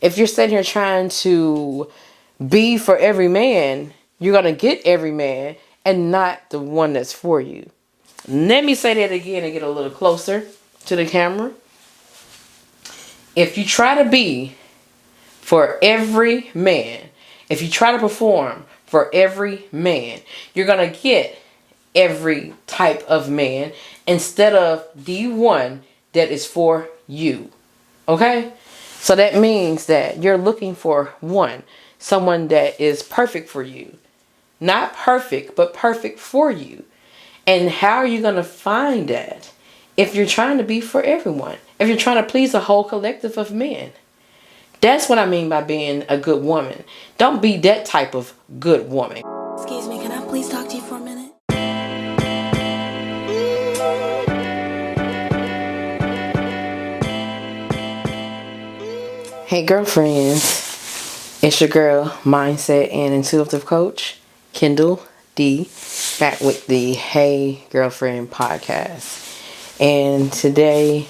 If you're sitting here trying to be for every man, you're going to get every man and not the one that's for you. Let me say that again and get a little closer to the camera. If you try to be for every man, if you try to perform for every man, you're going to get every type of man instead of the one that is for you. Okay? So that means that you're looking for someone that is perfect for you. Not perfect, but perfect for you. And how are you going to find that if you're trying to be for everyone? If you're trying to please a whole collective of men? That's what I mean by being a good woman. Don't be that type of good woman. Excuse me, can I please talk to you for a minute? Hey girlfriends, it's your girl, Mindset and Intuitive Coach, Kindall D, back with the Hey Girlfriend podcast. And today,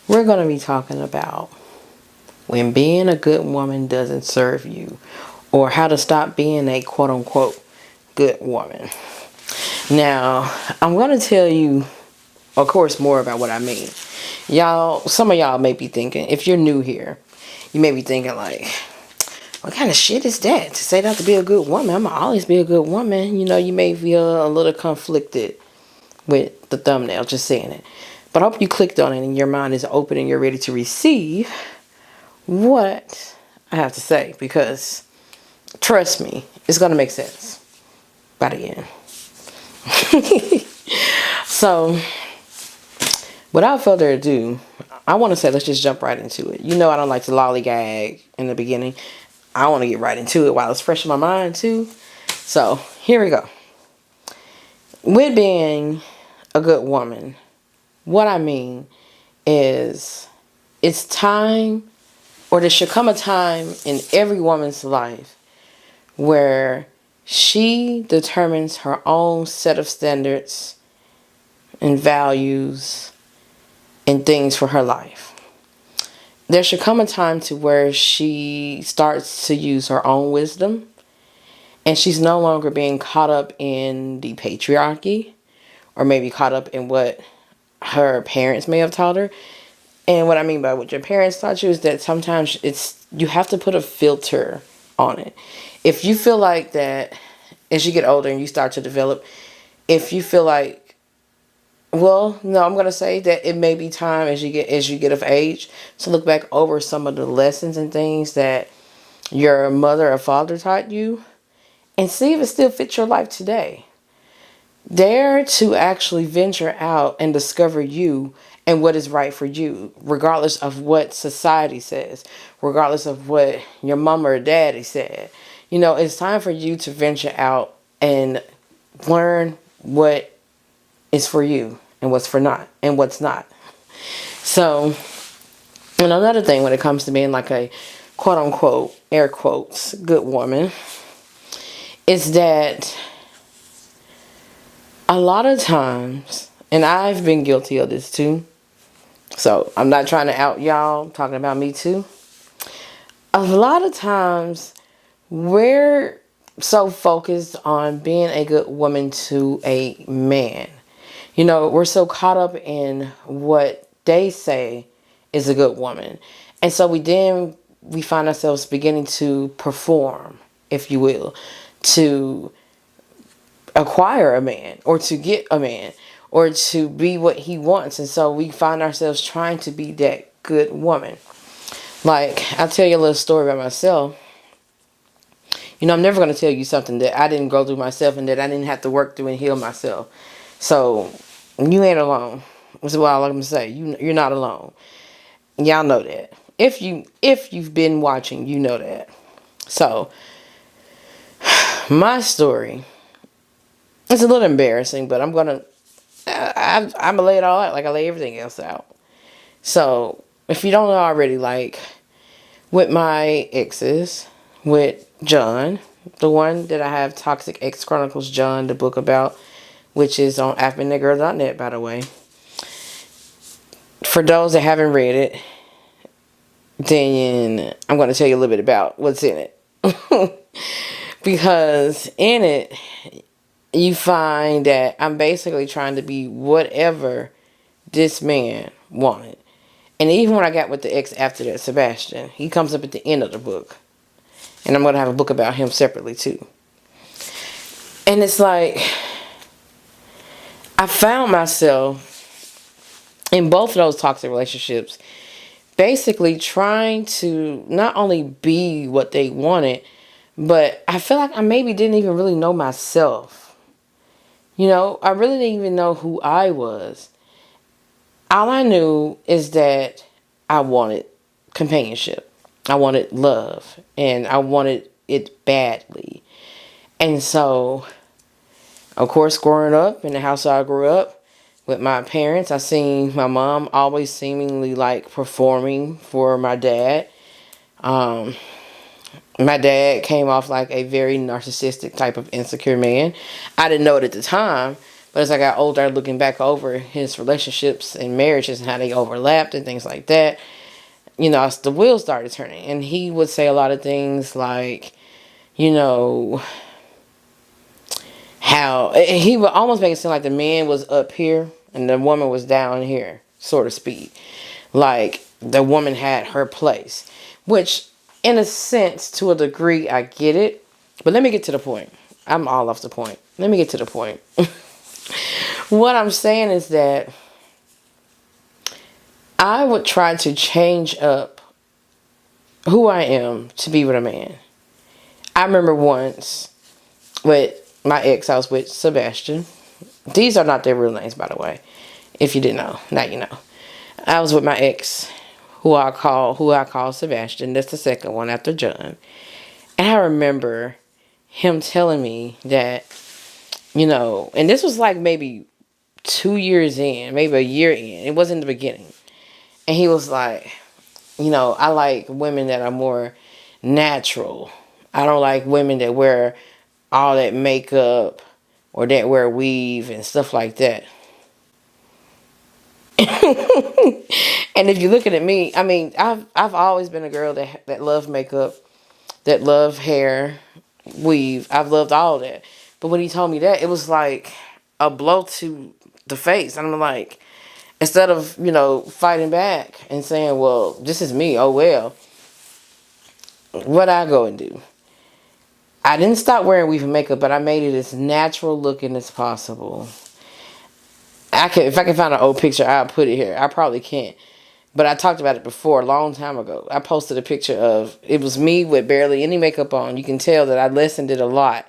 we're going to be talking about when being a good woman doesn't serve you, or how to stop being a quote-unquote good woman. Now, I'm going to tell you, of course, more about what I mean. Some of y'all may be thinking, if you're new here, you may be thinking like, what kind of shit is that? To say that to be a good woman, I'm going to always be a good woman. You know, you may feel a little conflicted with the thumbnail, just saying it. But I hope you clicked on it and your mind is open and you're ready to receive what I have to say. Because, trust me, it's going to make sense by the end. So, without further ado, I want to say let's just jump right into it. You know I don't like to lollygag in the beginning. I want to get right into it while it's fresh in my mind too. So here we go. With being a good woman, what I mean is it's time, or there should come a time in every woman's life where she determines her own set of standards and values and things for her life. There should come a time to where she starts to use her own wisdom, and she's no longer being caught up in the patriarchy, or maybe caught up in what her parents may have taught her. And what I mean by what your parents taught you is that sometimes you have to put a filter on it. If you feel like that as you get older and you start to develop, if you feel like, well, no, I'm going to say that it may be time as you get of age to look back over some of the lessons and things that your mother or father taught you and see if it still fits your life today. Dare to actually venture out and discover you and what is right for you, regardless of what society says, regardless of what your mama or daddy said. You know, it's time for you to venture out and learn what is for you and what's not. So, and another thing when it comes to being like a quote unquote, air quotes, good woman, is that a lot of times, and I've been guilty of this too, so I'm not trying to out y'all, I'm talking about me too. A lot of times we're so focused on being a good woman to a man. You know, we're so caught up in what they say is a good woman. And so we find ourselves beginning to perform, if you will, to acquire a man or to get a man or to be what he wants. And so we find ourselves trying to be that good woman. Like, I'll tell you a little story about myself. You know, I'm never going to tell you something that I didn't go through myself and that I didn't have to work through and heal myself. So, you ain't alone. That's what I'm going to say. You're not alone. Y'all know that. If you've been watching, you know that. So, my story, it's a little embarrassing, but I'm going to lay it all out like I lay everything else out. So, if you don't know already, like, with my exes, with John, the one that I have Toxic Ex Chronicles John, the book about, which is on AfricanGirl.net, by the way. For those that haven't read it, then I'm going to tell you a little bit about what's in it. Because in it, you find that I'm basically trying to be whatever this man wanted. And even when I got with the ex after that, Sebastian, he comes up at the end of the book. And I'm going to have a book about him separately too. And it's like, I found myself in both of those toxic relationships basically trying to not only be what they wanted, but I feel like I maybe didn't even really know myself. You know, I really didn't even know who I was. All I knew is that I wanted companionship. I wanted love. And I wanted it badly. And so, of course, growing up in the house I grew up with my parents, I seen my mom always seemingly like performing for my dad. My dad came off like a very narcissistic type of insecure man. I didn't know it at the time, but as I got older, looking back over his relationships and marriages and how they overlapped and things like that, you know, the wheels started turning. And he would say a lot of things like, you know, how he would almost make it seem like the man was up here and the woman was down here, so to speak. Like the woman had her place, which in a sense, to a degree, I get it. But let me get to the point. I'm all off the point. Let me get to the point. What I'm saying is that I would try to change up who I am to be with a man. I remember once with my ex, I was with Sebastian. These are not their real names, by the way. If you didn't know, now you know. I was with my ex, who I call Sebastian. That's the second one after John. And I remember him telling me that, you know, and this was like maybe 2 years in, maybe a year in. It wasn't the beginning. And he was like, you know, I like women that are more natural. I don't like women that wear all that makeup or that wear weave and stuff like that. And if you're looking at me, I mean, I've always been a girl that loved makeup, that loved hair, weave. I've loved all that. But when he told me that, it was like a blow to the face. And I'm like, instead of, you know, fighting back and saying, well, this is me, oh well, what I go and do? I didn't stop wearing weave and makeup, but I made it as natural looking as possible. If I can find an old picture, I'll put it here. I probably can't. But I talked about it before, a long time ago. I posted a picture of, it was me with barely any makeup on. You can tell that I lessened it a lot.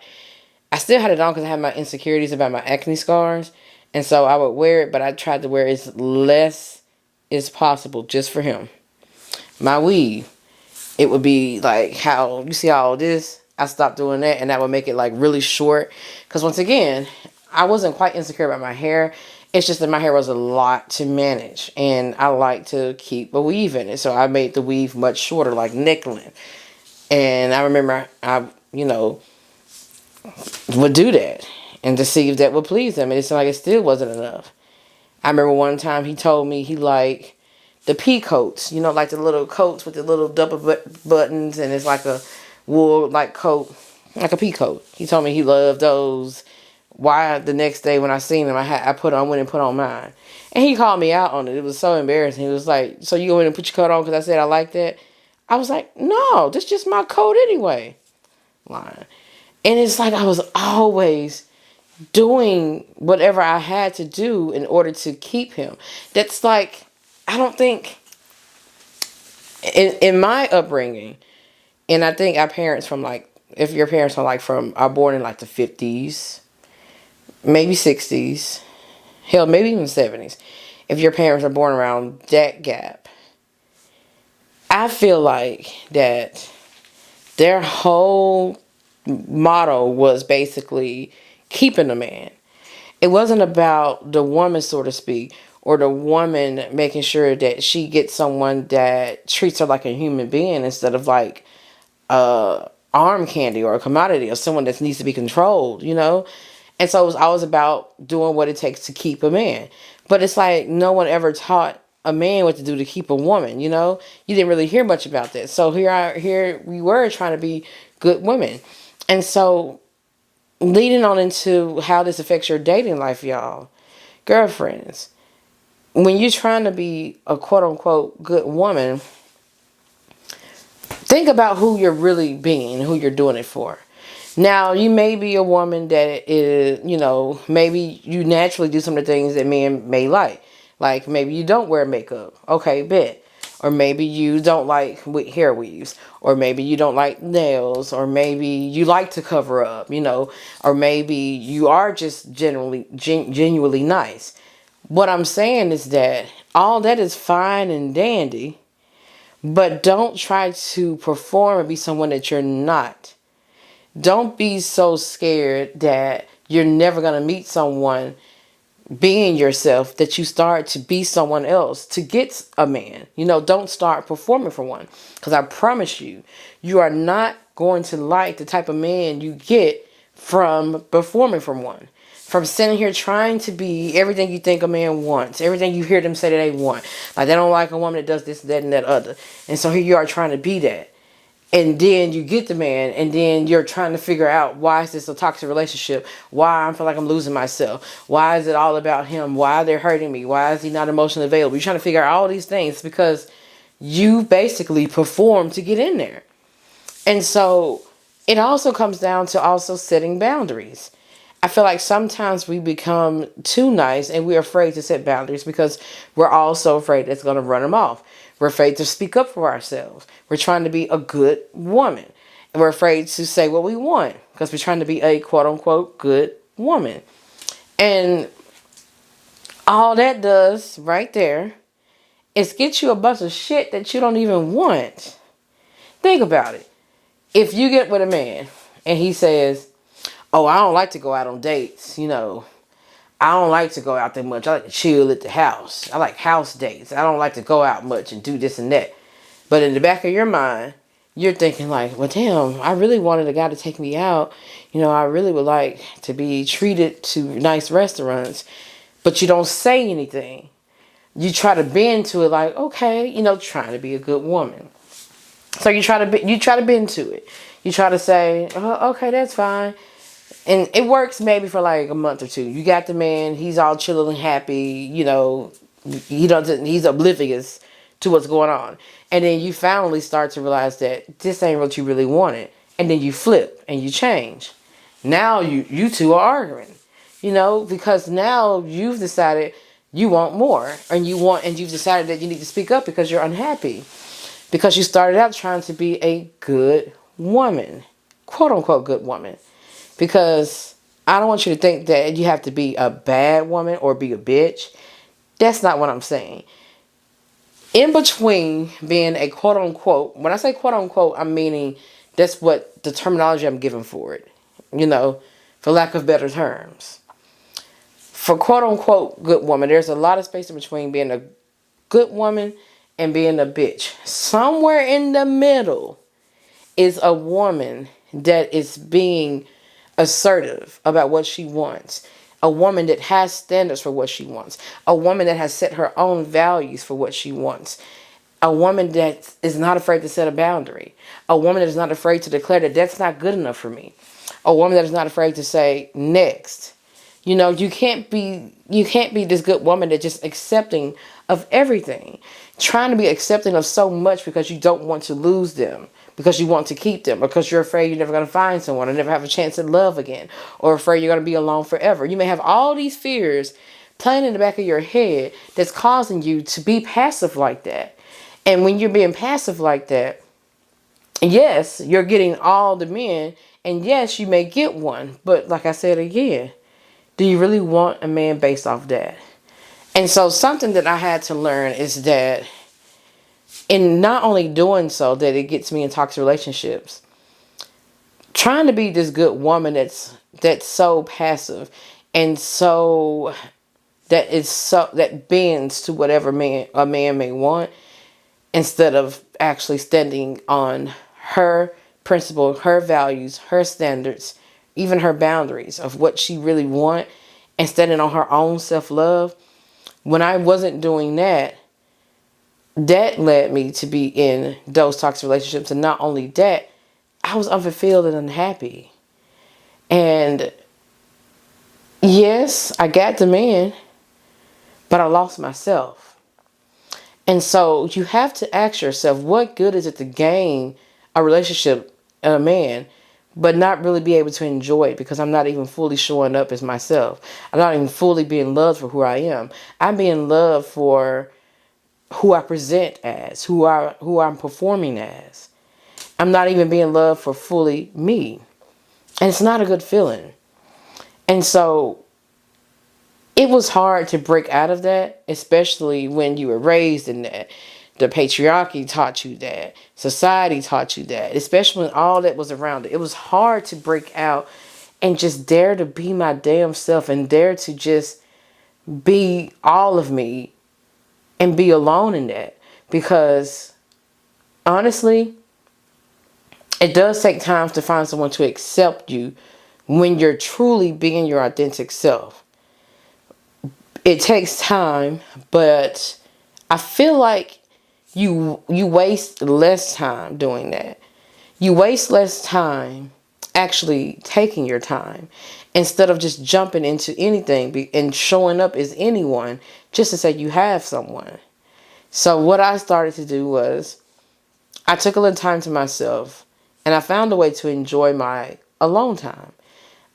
I still had it on because I had my insecurities about my acne scars. And so I would wear it, but I tried to wear as less as possible just for him. My weave, it would be like how, you see all this? I stopped doing that, and that would make it like really short. Because once again, I wasn't quite insecure about my hair. It's just that my hair was a lot to manage, and I like to keep a weave in it. So I made the weave much shorter, like neck length. And I remember I, you know, would do that and to see if that would please him. And it seemed like it still wasn't enough. I remember one time he told me he liked the pea coats, you know, like the little coats with the little double buttons, and it's like a wool like coat, like a pea coat. He told me he loved those. Why the next day when I seen him, I went and put on mine. And he called me out on it. It was so embarrassing. He was like, so you go in and put your coat on because I said I like that? I was like, no, this is just my coat anyway. Lying. And it's like I was always doing whatever I had to do in order to keep him. That's like, I don't think, in my upbringing, and I think our parents from like, if your parents are born in like the 50s, maybe 60s, hell, maybe even 70s. If your parents are born around that gap, I feel like that their whole motto was basically keeping a man. It wasn't about the woman, so to speak, or the woman making sure that she gets someone that treats her like a human being instead of like arm candy or a commodity or someone that needs to be controlled, you know? And so it was always about doing what it takes to keep a man. But it's like no one ever taught a man what to do to keep a woman. You know, you didn't really hear much about that. So here we were trying to be good women, and so leading on into how this affects your dating life, y'all, girlfriends. When you're trying to be a quote unquote good woman, think about who you're really being, who you're doing it for. Now, you may be a woman that is, maybe you naturally do some of the things that men may like. Like maybe you don't wear makeup. Okay, bet. Or maybe you don't like hair weaves. Or maybe you don't like nails. Or maybe you like to cover up, Or maybe you are just genuinely nice. What I'm saying is that all that is fine and dandy. But don't try to perform and be someone that you're not. Don't be so scared that you're never going to meet someone being yourself that you start to be someone else to get a man. Don't start performing for one. Because I promise you, you are not going to like the type of man you get from performing for one. From sitting here trying to be everything you think a man wants. Everything you hear them say that they want. Like they don't like a woman that does this, that, and that other. And so here you are trying to be that. And then you get the man, and then you're trying to figure out, why is this a toxic relationship? Why I feel like I'm losing myself? Why is it all about him? Why they're hurting me? Why is he not emotionally available? You're trying to figure out all these things because you basically perform to get in there. And so it also comes down to also setting boundaries. I feel like sometimes we become too nice and we're afraid to set boundaries because we're also afraid it's going to run them off. We're afraid to speak up for ourselves. We're trying to be a good woman. And we're afraid to say what we want because we're trying to be a quote unquote good woman. And all that does right there is get you a bunch of shit that you don't even want. Think about it. If you get with a man and he says, oh, I don't like to go out on dates, I don't like to go out that much. I like to chill at the house. I like house dates. I don't like to go out much and do this and that. But in the back of your mind, you're thinking like, well, damn, I really wanted a guy to take me out. I really would like to be treated to nice restaurants. But you don't say anything. You try to bend to it like, okay, trying to be a good woman. So you try to bend to it. You try to say, oh, okay, that's fine. And it works maybe for like a month or two. You got the man, he's all chilling and happy, he's oblivious to what's going on. And then you finally start to realize that this ain't what you really wanted. And then you flip and you change. Now you two are arguing, because now you've decided you want more and you've decided that you need to speak up because you're unhappy. Because you started out trying to be a good woman, quote unquote good woman. Because I don't want you to think that you have to be a bad woman or be a bitch. That's not what I'm saying. In between being a quote unquote, when I say quote unquote, I'm meaning that's what the terminology I'm giving for it. For lack of better terms. For quote unquote good woman, there's a lot of space in between being a good woman and being a bitch. Somewhere in the middle is a woman that is being assertive about what she wants. A woman that has standards for what she wants. A woman that has set her own values for what she wants. A woman that is not afraid to set a boundary. A woman that is not afraid to declare that that's not good enough for me. A woman that is not afraid to say next. You can't be this good woman that's just accepting of everything. Trying to be accepting of so much because you don't want to lose them. Because you want to keep them. Because you're afraid you're never going to find someone. Or never have a chance at love again. Or afraid you're going to be alone forever. You may have all these fears playing in the back of your head that's causing you to be passive like that. And when you're being passive like that, yes, you're getting all the men. And yes, you may get one. But like I said again, do you really want a man based off that? And so something that I had to learn is that in not only doing so that it gets me in toxic relationships, trying to be this good woman that's so passive and so that bends to whatever a man may want instead of actually standing on her principle, her values, her standards, even her boundaries of what she really want and standing on her own self-love. When I wasn't doing that, that led me to be in those toxic relationships. And not only that, I was unfulfilled and unhappy. And yes, I got the man, but I lost myself. And so you have to ask yourself, what good is it to gain a relationship and a man, but not really be able to enjoy it because I'm not even fully showing up as myself. I'm not even fully being loved for who I am. I'm being loved for who I present as, who I'm performing as. I'm not even being loved for fully me. And it's not a good feeling. And so it was hard to break out of that, especially when you were raised in that. The patriarchy taught you that. Society taught you that. Especially when all that was around it. It was hard to break out and just dare to be my damn self and dare to just be all of me and be alone in that. Because honestly, it does take time to find someone to accept you when you're truly being your authentic self. It takes time, but I feel like you waste less time doing that. You waste less time actually taking your time instead of just jumping into anything and showing up as anyone just to say you have someone. So what I started to do was I took a little time to myself and I found a way to enjoy my alone time.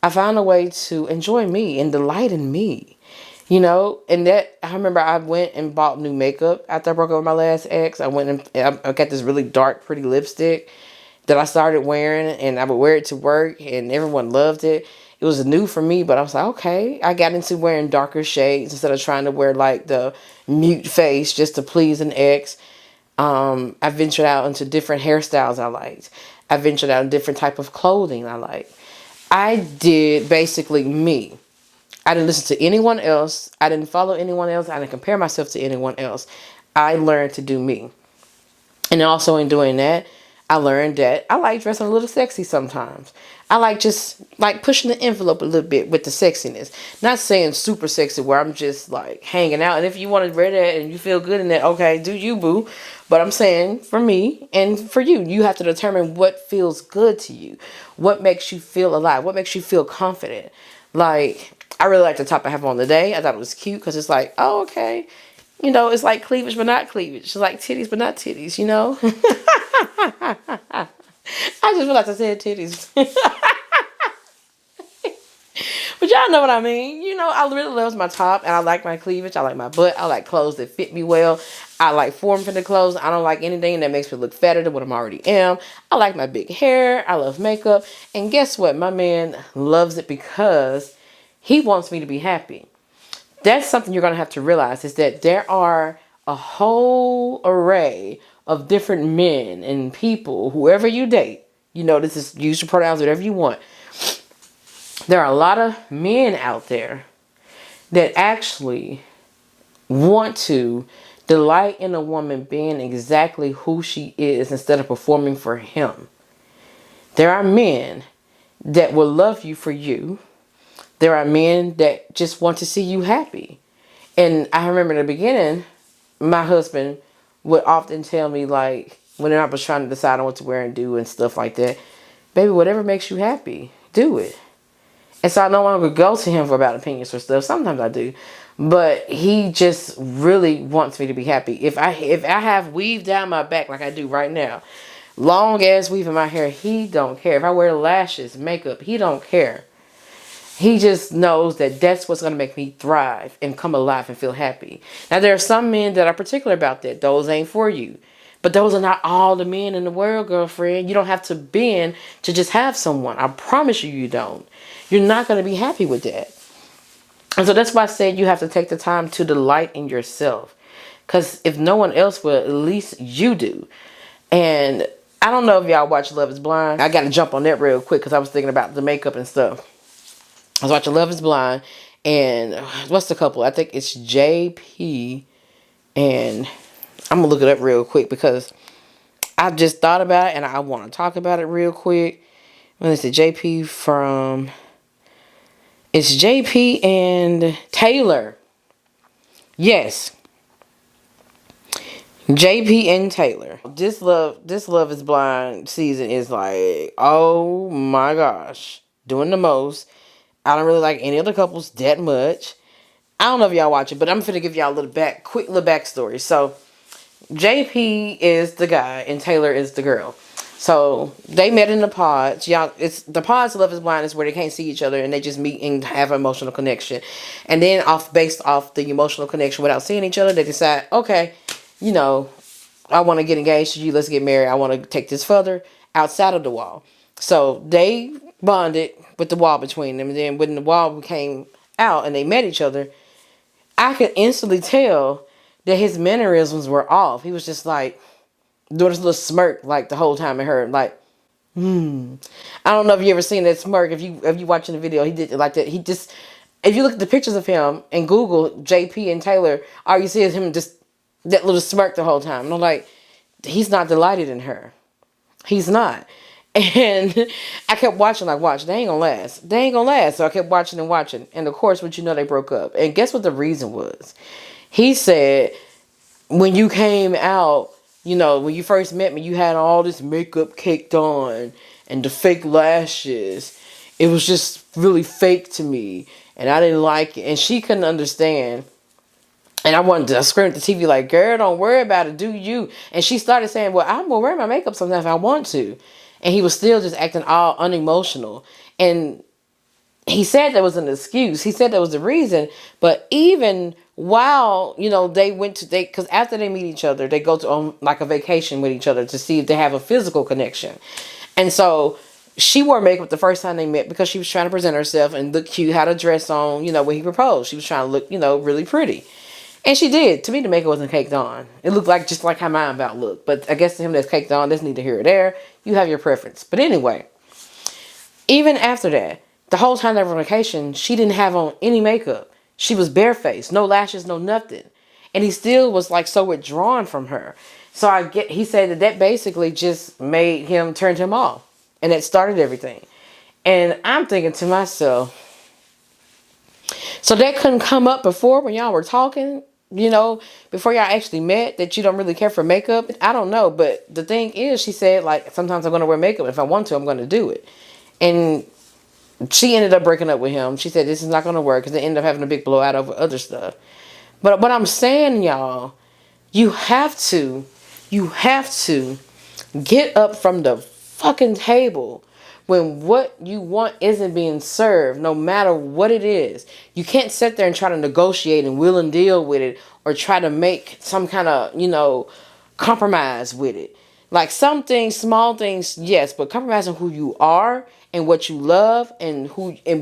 I found a way to enjoy me and delight in me. You know, and that, I remember I went and bought new makeup after I broke up with my last ex. I went and I got this really dark, pretty lipstick that I started wearing, and I would wear it to work, and everyone loved it. It was new for me, but I was like, okay. I got into wearing darker shades instead of trying to wear like the mute face just to please an ex. I ventured out into different hairstyles I liked. I ventured out in different type of clothing I liked. I did basically me. I didn't listen to anyone else. I didn't follow anyone else. I didn't compare myself to anyone else. I learned to do me. And also in doing that, I learned that I like dressing a little sexy sometimes. I like just like pushing the envelope a little bit with the sexiness. Not saying super sexy where I'm just like hanging out. And if you want to wear that and you feel good in that, okay, do you, boo. But I'm saying for me and for you, you have to determine what feels good to you. What makes you feel alive? What makes you feel confident? Like, I really like the top I have on today. I thought it was cute because it's like, oh, okay. You know, it's like cleavage but not cleavage. It's like titties but not titties, you know? I just realized I said titties. But y'all know what I mean. You know, I really love my top and I like my cleavage. I like my butt. I like clothes that fit me well. I like form-fitting clothes. I don't like anything that makes me look fatter than what I already am. I like my big hair. I love makeup. And guess what? My man loves it because he wants me to be happy. That's something you're going to have to realize is that there are a whole array of different men and people, whoever you date. You know, this is, use your pronouns, whatever you want. There are a lot of men out there that actually want to delight in a woman being exactly who she is instead of performing for him. There are men that will love you for you. There are men that just want to see you happy. And I remember in the beginning, my husband would often tell me, like, when I was trying to decide on what to wear and do and stuff like that, baby, whatever makes you happy, do it. And so I no longer go to him for about opinions or stuff. Sometimes I do. But he just really wants me to be happy. If I have weave down my back like I do right now, long ass weave in my hair, he don't care. If I wear lashes, makeup, he don't care. He just knows that that's what's going to make me thrive and come alive and feel happy. Now, there are some men that are particular about that. Those ain't for you. But those are not all the men in the world, girlfriend. You don't have to bend to just have someone. I promise you, you don't. You're not going to be happy with that. And so that's why I said you have to take the time to delight in yourself. Because if no one else will, at least you do. And I don't know if y'all watch Love is Blind. I got to jump on that real quick because I was thinking about the makeup and stuff. I was watching Love is Blind, and what's the couple? I think it's JP, and I'm going to look it up real quick because I just thought about it, and I want to talk about it real quick. When it's JP from, it's JP and Taylor. Yes. JP and Taylor. This Love is Blind season is like, oh my gosh, doing the most. I don't really like any other couples that much. I don't know if y'all watch it, but I'm finna give y'all a quick little backstory. So JP is the guy and Taylor is the girl. So they met in the pods. Y'all, it's the pods. Love is Blind is where they can't see each other and they just meet and have an emotional connection. And then based off the emotional connection without seeing each other, they decide, okay, you know, I want to get engaged to you. Let's get married. I want to take this further outside of the wall. So they bonded with the wall between them. And then when the wall came out and they met each other, I could instantly tell that his mannerisms were off. He was just like doing this little smirk like the whole time. I heard like, I don't know if you ever seen that smirk. If you watching the video, he did it like that. He just, if you look at the pictures of him and Google JP and Taylor, all you see is him just that little smirk the whole time. And I'm like, he's not delighted in her. He's not. And I kept watching, like, watch, they ain't gonna last. They ain't gonna last. So I kept watching and watching. And of course, what you know, they broke up. And guess what the reason was? He said, when you came out, you know, when you first met me, you had all this makeup caked on and the fake lashes. It was just really fake to me. And I didn't like it. And she couldn't understand. And I wanted to scream at the TV like, girl, don't worry about it. Do you? And she started saying, well, I'm going to wear my makeup sometimes if I want to. And he was still just acting all unemotional. And he said that was an excuse. He said that was the reason. But even while, you know, because after they meet each other, they go to like a vacation with each other to see if they have a physical connection. And so she wore makeup the first time they met because she was trying to present herself and look cute, had a dress on, you know, when he proposed. She was trying to look, you know, really pretty. And she did. To me, the makeup wasn't caked on. It looked like just like how mine about looked. But I guess to him that's caked on, that's neither here or there. You have your preference. But anyway, even after that, the whole time they were on vacation, she didn't have on any makeup. She was barefaced, no lashes, no nothing. And he still was like so withdrawn from her. So he said that basically just made him, turned him off. And that started everything. And I'm thinking to myself, so that couldn't come up before when y'all were talking, you know, before y'all actually met, that you don't really care for makeup? I don't know. But the thing is, she said, like, sometimes I'm going to wear makeup. If I want to, I'm going to do it. And she ended up breaking up with him. She said this is not going to work because they ended up having a big blowout over other stuff. But what I'm saying, y'all, you have to get up from the fucking table when what you want isn't being served, no matter what it is. You can't sit there and try to negotiate and will and deal with it or try to make some kind of, you know, compromise with it. Like some things, small things, yes, but compromising who you are and what you love and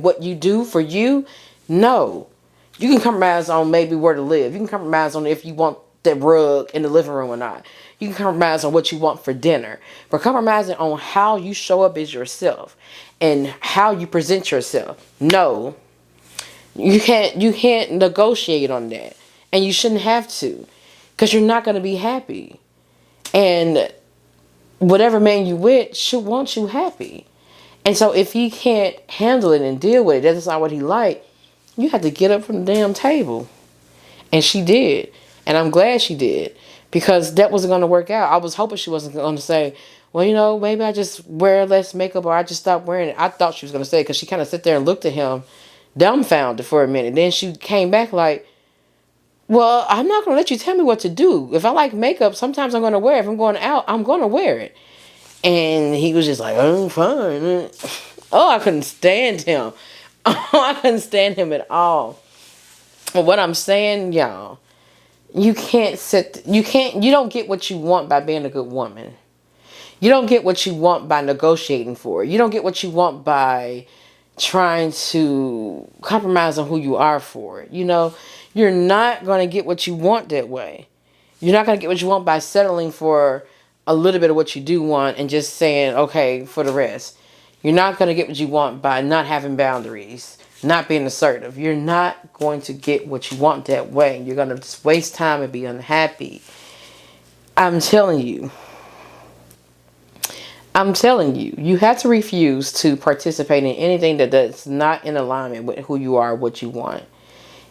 what you do for you, no. You can compromise on maybe where to live. You can compromise on if you want that rug in the living room or not. You can compromise on what you want for dinner. But compromising on how you show up as yourself and how you present yourself. No. You can't negotiate on that. And you shouldn't have to. Because you're not going to be happy. And whatever man you with should want you happy. And so if he can't handle it and deal with it, that's not what he liked, you have to get up from the damn table. And she did. And I'm glad she did. Because that wasn't going to work out. I was hoping she wasn't going to say, well, you know, maybe I just wear less makeup or I just stop wearing it. I thought she was going to say, because she kind of sat there and looked at him dumbfounded for a minute. Then she came back like, well, I'm not going to let you tell me what to do. If I like makeup, sometimes I'm going to wear it. If I'm going out, I'm going to wear it. And he was just like, oh, fine. Oh, I couldn't stand him. Oh, I couldn't stand him at all. But what I'm saying, y'all, you don't get what you want by being a good woman. You don't get what you want by negotiating for it. You don't get what you want by trying to compromise on who you are for it. You know, you're not going to get what you want that way. You're not going to get what you want by settling for a little bit of what you do want and just saying, okay, for the rest. You're not going to get what you want by not having boundaries, not being assertive. You're not going to get what you want that way. You're going to just waste time and be unhappy. I'm telling you, you have to refuse to participate in anything that's not in alignment with who you are, what you want.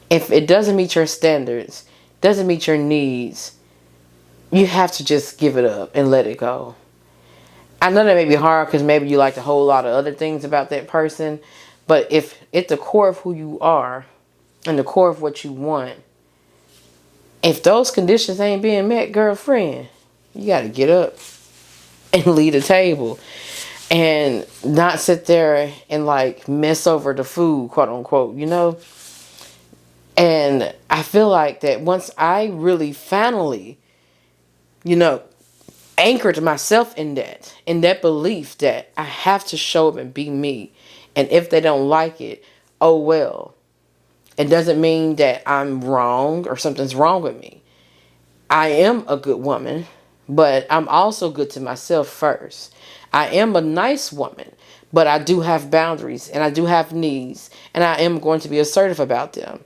If it doesn't meet your standards, doesn't meet your needs, you have to just give it up and let it go. I know that may be hard because maybe you like a whole lot of other things about that person. But if at the core of who you are and the core of what you want, if those conditions ain't being met, girlfriend, you got to get up and leave the table. And not sit there and like mess over the food, quote unquote, you know? And I feel like that once I really finally, you know, anchored myself in that belief that I have to show up and be me. And if they don't like it, oh well. It doesn't mean that I'm wrong or something's wrong with me. I am a good woman, but I'm also good to myself first. I am a nice woman, but I do have boundaries and I do have needs, and I am going to be assertive about them.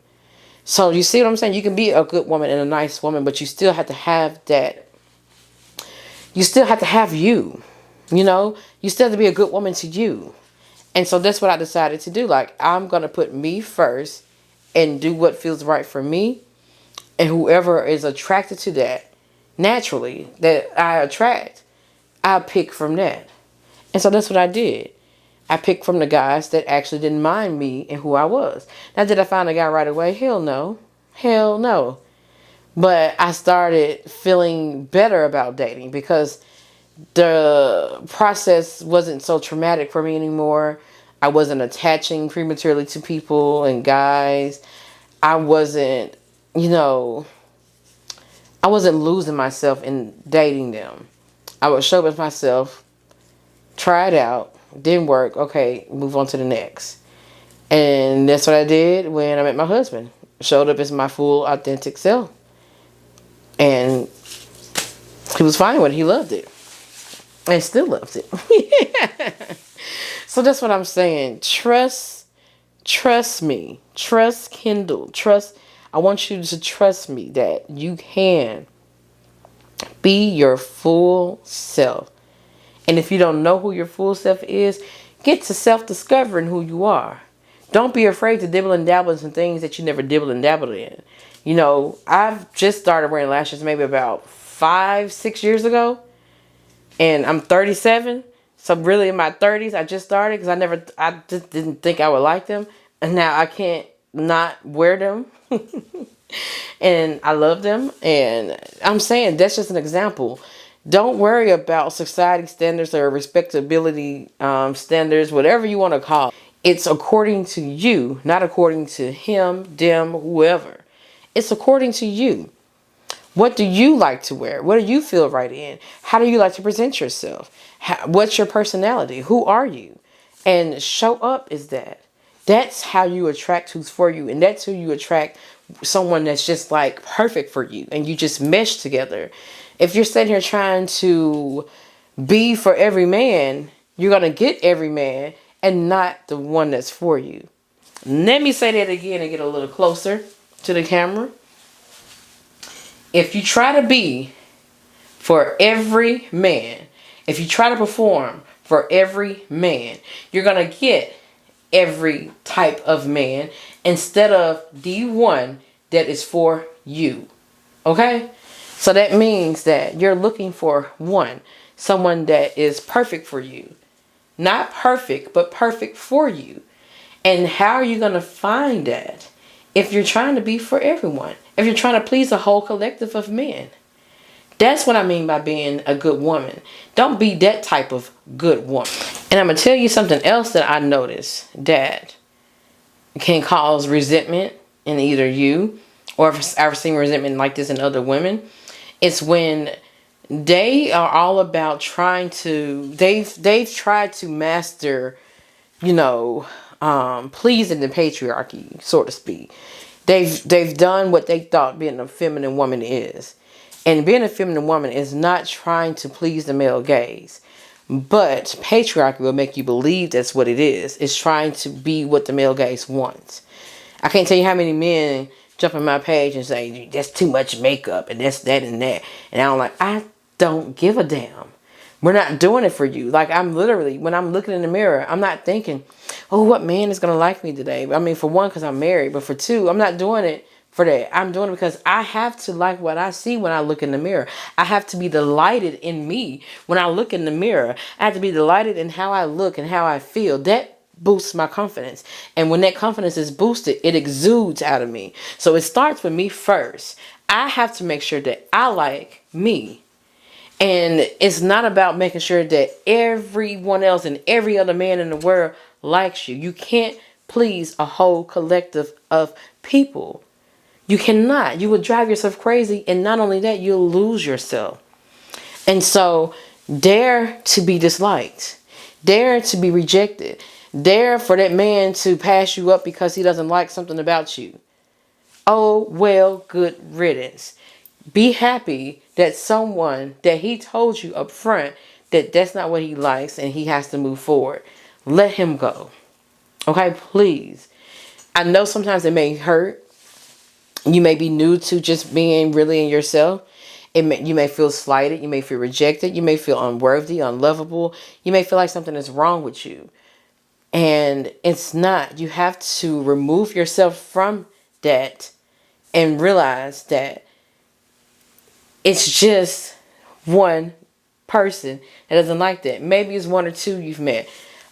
So you see what I'm saying? You can be a good woman and a nice woman, but you still have to have that. You still have to have you, you know? You still have to be a good woman to you. And so that's what I decided to do. Like, I'm going to put me first and do what feels right for me. And whoever is attracted to that, naturally, that I attract, I pick from that. And so that's what I did. I picked from the guys that actually didn't mind me and who I was. Now, did I find a guy right away? Hell no. Hell no. But I started feeling better about dating because the process wasn't so traumatic for me anymore. I wasn't attaching prematurely to people and guys. I wasn't, you know, I wasn't losing myself in dating them. I would show up as myself, try it out, didn't work, okay, move on to the next. And that's what I did when I met my husband. Showed up as my full, authentic self. And he was fine with it. He loved it. And still loves it. So that's what I'm saying. Trust me. Trust Kindall. I want you to trust me that you can be your full self. And if you don't know who your full self is, get to self-discovering who you are. Don't be afraid to dibble and dabble in some things that you never dibble and dabbled in. You know, I've just started wearing lashes maybe about 5-6 years ago. And I'm 37. So really in my 30s, I just started because I just didn't think I would like them. And now I can't not wear them. And I love them. And I'm saying that's just an example. Don't worry about society standards or respectability standards, whatever you want to call it. It's according to you, not according to him, them, whoever. It's according to you. What do you like to wear? What do you feel right in? How do you like to present yourself? What's your personality? Who are you? And show up is that. That's how you attract who's for you. And that's who you attract, someone that's just like perfect for you. And you just mesh together. If you're sitting here trying to be for every man, you're going to get every man and not the one that's for you. Let me say that again and get a little closer to the camera. If you try to be for every man, if you try to perform for every man, you're going to get every type of man instead of the one that is for you. Okay? So that means that you're looking for someone that is perfect for you. Not perfect, but perfect for you. And how are you going to find that if you're trying to be for everyone? If you're trying to please a whole collective of men? That's what I mean by being a good woman. Don't be that type of good woman. And I'm going to tell you something else that I noticed that can cause resentment in either you, or if I've seen resentment like this in other women. It's when they are all about trying to, they've tried to master, you know, pleasing the patriarchy, so to speak. They've done what they thought being a feminine woman is. And being a feminine woman is not trying to please the male gaze. But patriarchy will make you believe that's what it is. It's trying to be what the male gaze wants. I can't tell you how many men jump on my page and say, that's too much makeup and that's that and that. And I'm like, I don't give a damn. We're not doing it for you. Like, I'm literally, when I'm looking in the mirror, I'm not thinking, oh, what man is going to like me today? I mean, for one, because I'm married. But for two, I'm not doing it for that. I'm doing it because I have to like what I see when I look in the mirror. I have to be delighted in me when I look in the mirror. I have to be delighted in how I look and how I feel. That boosts my confidence. And when that confidence is boosted, it exudes out of me. So it starts with me first. I have to make sure that I like me. And it's not about making sure that everyone else and every other man in the world likes you. You can't please a whole collective of people. You cannot. You will drive yourself crazy. And not only that, you'll lose yourself. And so dare to be disliked. Dare to be rejected. Dare for that man to pass you up because he doesn't like something about you. Oh, well, good riddance. Be happy that someone that he told you up front that that's not what he likes and he has to move forward. Let him go. Okay, please. I know sometimes it may hurt. You may be new to just being really in yourself. You may feel slighted. You may feel rejected. You may feel unworthy, unlovable. You may feel like something is wrong with you. And it's not. You have to remove yourself from that and realize that it's just one person that doesn't like that. Maybe it's one or two you've met.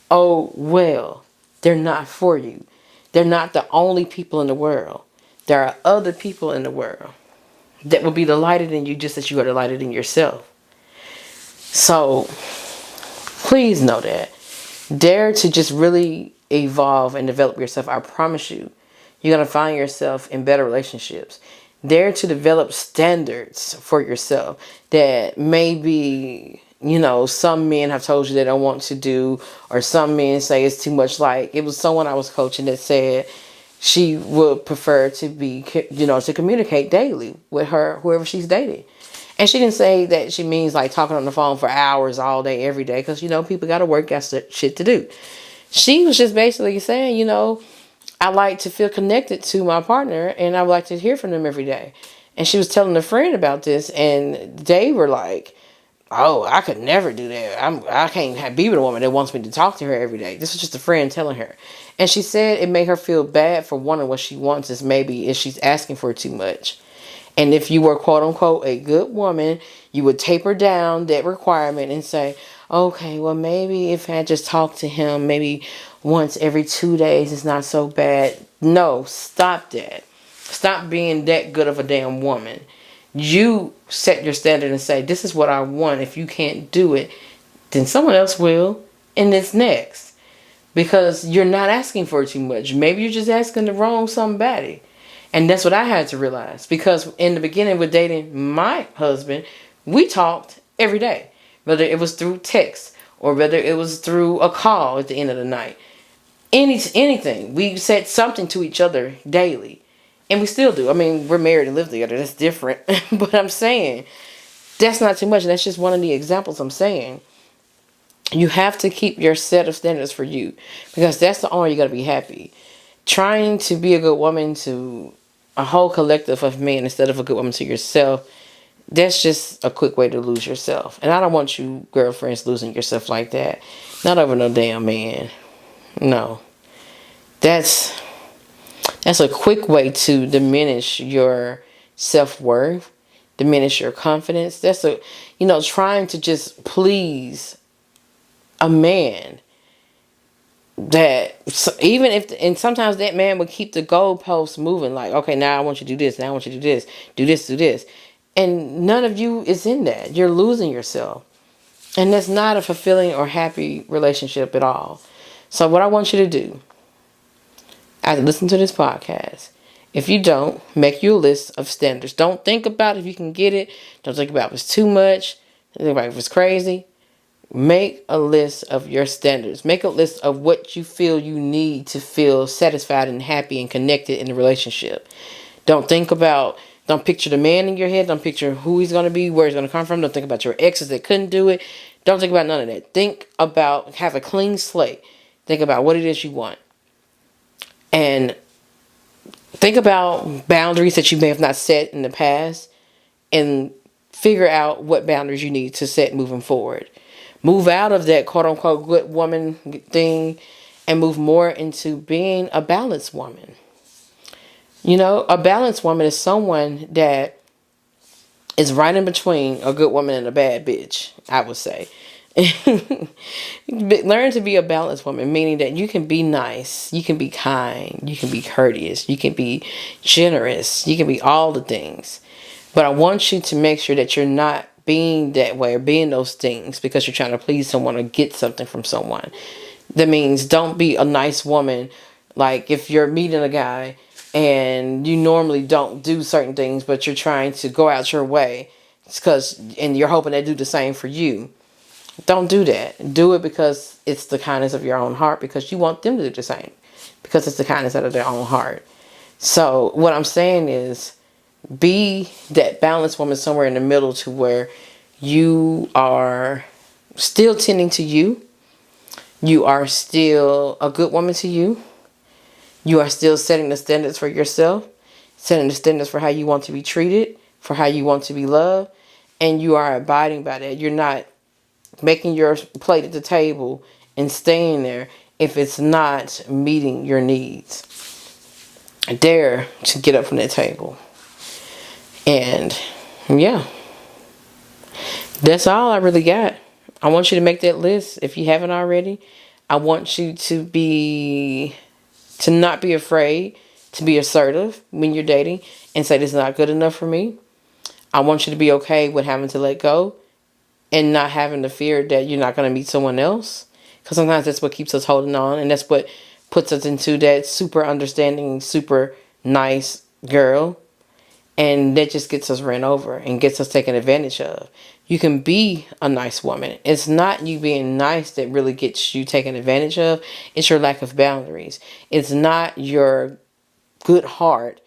Oh, well, they're not for you. They're not the only people in the world. There are other people in the world that will be delighted in you just as you are delighted in yourself. So please know that. Dare to just really evolve and develop yourself. I promise you, you're going to find yourself in better relationships. Dare to develop standards for yourself that maybe, some men have told you they don't want to do, or some men say it's too much. Like, it was someone I was coaching that said she would prefer to be, to communicate daily with whoever she's dating. And she didn't say that she means like talking on the phone for hours all day, every day, because, people got to work, got shit to do. She was just basically saying, I like to feel connected to my partner and I would like to hear from them every day. And she was telling a friend about this and they were like, oh, I could never do that. I can't be with a woman that wants me to talk to her every day. This was just a friend telling her. And she said it made her feel bad for wanting what she wants is maybe if she's asking for too much. And if you were quote unquote a good woman, you would taper down that requirement and say, okay, well, maybe if I just talk to him, maybe once every 2 days, it's not so bad. No, stop that. Stop being that good of a damn woman. You set your standard and say, this is what I want. If you can't do it, then someone else will. And it's next. Because you're not asking for too much. Maybe you're just asking the wrong somebody. And that's what I had to realize. Because in the beginning with dating my husband, we talked every day. Whether it was through text or whether it was through a call at the end of the night. Anything. We said something to each other daily. And we still do. I mean, we're married and live together. That's different. But I'm saying, that's not too much. And that's just one of the examples I'm saying. You have to keep your set of standards for you. Because that's the only way you got to be happy. Trying to be a good woman to a whole collective of men instead of a good woman to yourself, that's just a quick way to lose yourself. And I don't want you girlfriends losing yourself like that. Not over no damn man. No. That's a quick way to diminish your self-worth, diminish your confidence. That's trying to just please a man that even if, and sometimes that man would keep the goalposts moving, like, okay, now I want you to do this, now I want you to do this, do this. And none of you is in that. You're losing yourself. And that's not a fulfilling or happy relationship at all. So what I want you to do, after listening to this podcast, if you don't, make you a list of standards. Don't think about if you can get it. Don't think about if it's too much. Don't think about if it's crazy. Make a list of your standards. Make a list of what you feel you need to feel satisfied and happy and connected in the relationship. Don't picture the man in your head. Don't picture who he's going to be, where he's going to come from. Don't think about your exes that couldn't do it. Don't think about none of that. Have a clean slate. Think about what it is you want. And think about boundaries that you may have not set in the past. And figure out what boundaries you need to set moving forward. Move out of that quote-unquote good woman thing and move more into being a balanced woman. A balanced woman is someone that is right in between a good woman and a bad bitch, I would say. Learn to be a balanced woman, meaning that you can be nice, you can be kind, you can be courteous, you can be generous, you can be all the things. But I want you to make sure that you're not being that way or being those things because you're trying to please someone or get something from someone. That means don't be a nice woman. Like if you're meeting a guy and you normally don't do certain things, but you're trying to go out your way and you're hoping they do the same for you. Don't do that. Do it because it's the kindness of your own heart, because you want them to do the same, because it's the kindness out of their own heart. So what I'm saying is be that balanced woman somewhere in the middle, to where you are still tending to you. You are still a good woman to you. You are still setting the standards for yourself, setting the standards for how you want to be treated, for how you want to be loved, and you are abiding by that. You're not making your plate at the table and staying there if it's not meeting your needs. Dare to get up from that table. And yeah, that's all I really got. I want you to make that list if you haven't already. I want you to not be afraid to be assertive when you're dating and say, this is not good enough for me. I want you to be okay with having to let go and not having the fear that you're not going to meet someone else. Because sometimes that's what keeps us holding on, and that's what puts us into that super understanding, super nice girl. And that just gets us ran over and gets us taken advantage of. You can be a nice woman. It's not you being nice that really gets you taken advantage of. It's your lack of boundaries. It's not your good heart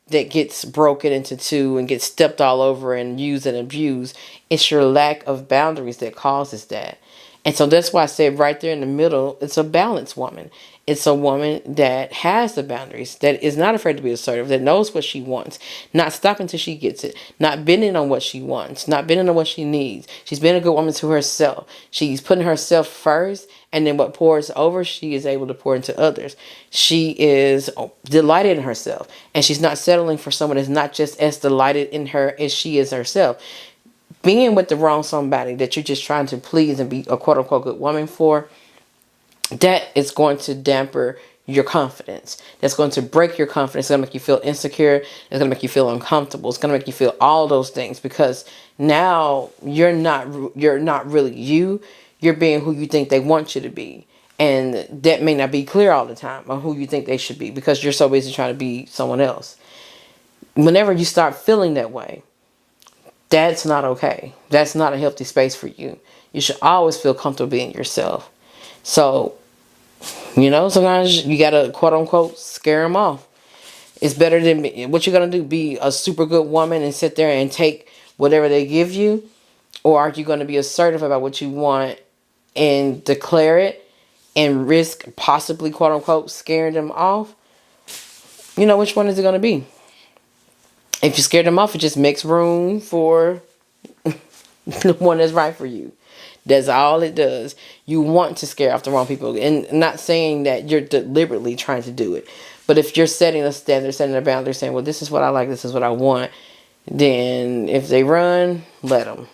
that gets broken into two and gets stepped all over and used and abused. It's your lack of boundaries that causes that. And so that's why I said right there in the middle, it's a balanced woman. It's a woman that has the boundaries, that is not afraid to be assertive, that knows what she wants, not stopping till she gets it, not bending on what she wants, not bending on what she needs. She's been a good woman to herself. She's putting herself first, and then what pours over, she is able to pour into others. She is delighted in herself, and she's not settling for someone that's not just as delighted in her as she is herself. Being with the wrong somebody that you're just trying to please and be a quote-unquote good woman for, that is going to damper your confidence. That's going to break your confidence. It's going to make you feel insecure. It's going to make you feel uncomfortable. It's going to make you feel all those things, because now you're not really you. You're being who you think they want you to be. And that may not be clear all the time on who you think they should be, because you're so busy trying to be someone else. Whenever you start feeling that way, that's not okay. That's not a healthy space for you. You should always feel comfortable being yourself. So, sometimes you gotta quote unquote scare them off. It's better than what you're gonna do. Be a super good woman and sit there and take whatever they give you, or are you gonna be assertive about what you want and declare it and risk possibly quote unquote scaring them off? Which one is it gonna be? If you scare them off, it just makes room for the one that's right for you. That's all it does. You want to scare off the wrong people. And not saying that you're deliberately trying to do it. But if you're setting a standard, setting a boundary, saying, well, this is what I like, this is what I want, then if they run, let them.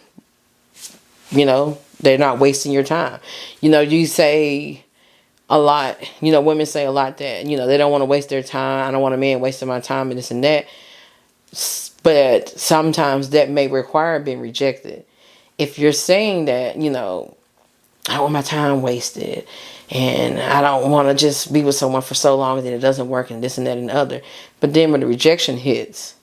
They're not wasting your time. You say a lot, women say a lot that, they don't want to waste their time. I don't want a man wasting my time and this and that. But sometimes that may require being rejected. If you're saying that, I don't want my time wasted and I don't want to just be with someone for so long and then it doesn't work and this and that and the other. But then when the rejection hits,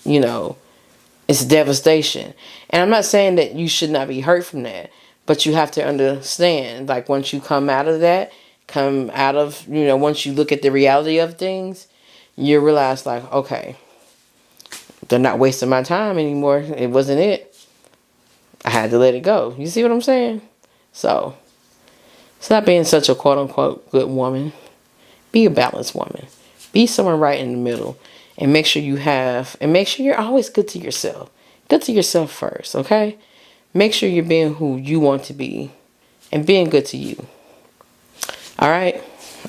it's devastation. And I'm not saying that you should not be hurt from that, but you have to understand, like, once you come out of that, once you look at the reality of things, you realize, like, okay, they're not wasting my time anymore. It wasn't it. I had to let it go. You see what I'm saying? So, stop being such a quote-unquote good woman. Be a balanced woman. Be someone right in the middle. And make sure you're always good to yourself. Good to yourself first, okay? Make sure you're being who you want to be and being good to you. All right?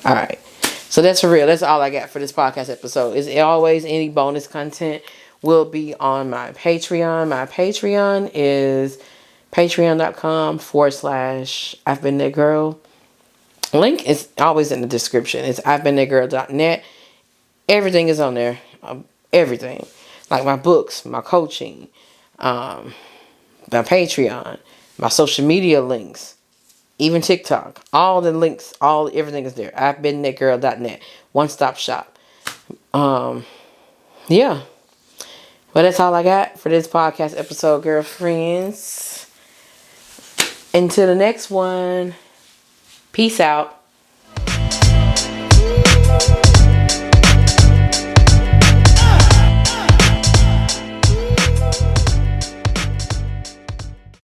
All right. So that's for real. That's all I got for this podcast episode. Is always any bonus content will be on my Patreon. My Patreon is patreon.com/ I've been that girl. Link is always in the description. It's I've been that girl.net. Everything is on there. Everything. Like my books, my coaching, my Patreon, my social media links, even TikTok. All the links, everything is there. I've been that girl.net. One stop shop. Yeah. But that's all I got for this podcast episode, girlfriends. Until the next one. Peace out.